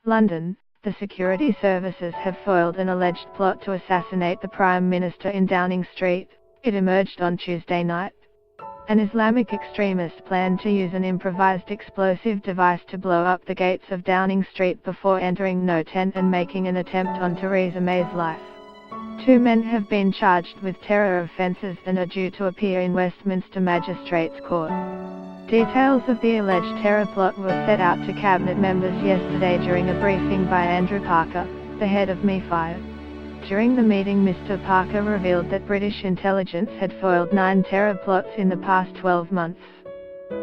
London, the security services have foiled an alleged plot to assassinate the Prime Minister in Downing Street. It emerged on Tuesday night. An Islamic extremist planned to use an improvised explosive device to blow up the gates of Downing Street before entering No 10 and making an attempt on Theresa May's life. 2 men have been charged with terror offences and are due to appear in Westminster Magistrates' Court. Details of the alleged terror plot were set out to cabinet members yesterday during a briefing by Andrew Parker, the head of MI5. During the meeting, Mr. Parker revealed that British intelligence had foiled 9 terror plots in the past 12 months.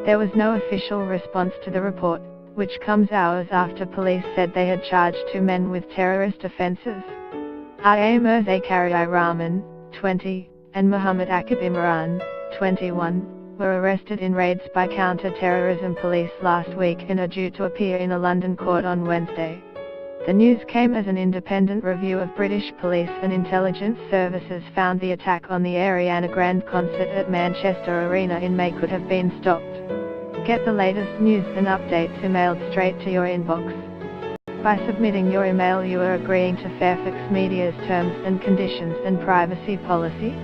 There was no official response to the report, which comes hours after police said they had charged 2 men with terrorist offences. Aymer Zakaria Rahman, 20, and Muhammad Akib Imran, 21, were arrested in raids by counter-terrorism police last week and are due to appear in a London court on Wednesday. The news came as an independent review of British police and intelligence services found the attack on the Ariana Grande concert at Manchester Arena in May could have been stopped. Get the latest news and updates emailed straight to your inbox. By submitting your email, you are agreeing to Fairfax Media's terms and conditions and privacy policy.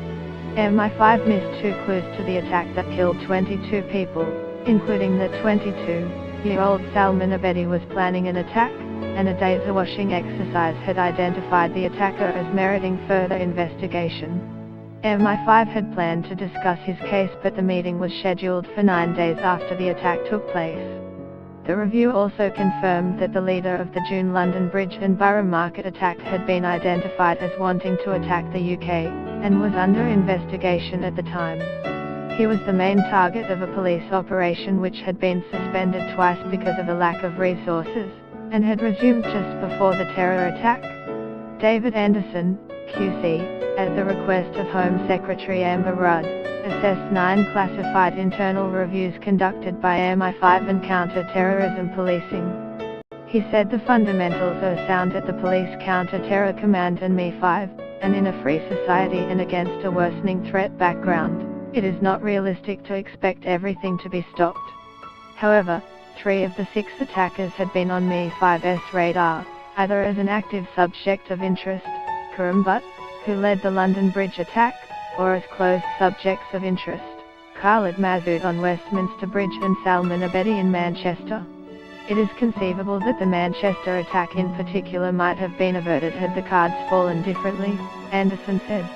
MI5 missed 2 clues to the attack that killed 22 people, including the 22-year-old Salman Abedi was planning an attack, and a data washing exercise had identified the attacker as meriting further investigation. MI5 had planned to discuss his case, but the meeting was scheduled for 9 days after the attack took place. The review also confirmed that the leader of the June London Bridge and Borough Market attack had been identified as wanting to attack the UK, and was under investigation at the time. He was the main target of a police operation which had been suspended twice because of a lack of resources, and had resumed just before the terror attack. David Anderson, QC, at the request of Home Secretary Amber Rudd, assessed 9 classified internal reviews conducted by MI5 and counter-terrorism policing. He said the fundamentals are sound at the Police Counter-Terror Command and MI5, and in a free society and against a worsening threat background, it is not realistic to expect everything to be stopped. However, 3 of the 6 attackers had been on MI5's radar, either as an active subject of interest, Karim Butt, who led the London Bridge attack, or as closed subjects of interest, Khalid Masood on Westminster Bridge and Salman Abedi in Manchester. It is conceivable that the Manchester attack in particular might have been averted had the cards fallen differently, Anderson said.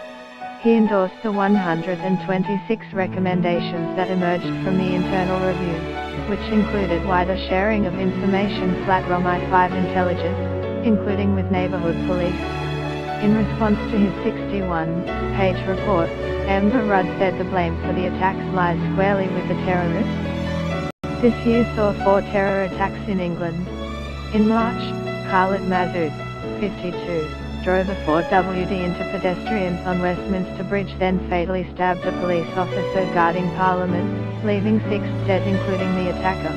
He endorsed the 126 recommendations that emerged from the internal review, which included wider sharing of information from MI5 intelligence, including with neighbourhood police. In response to his 61-page report, Amber Rudd said the blame for the attacks lies squarely with the terrorists. This year saw 4 terror attacks in England. In March, Khalid Masood, 52, drove a Ford WD into pedestrians on Westminster Bridge, then fatally stabbed a police officer guarding Parliament, leaving 6 dead including the attacker.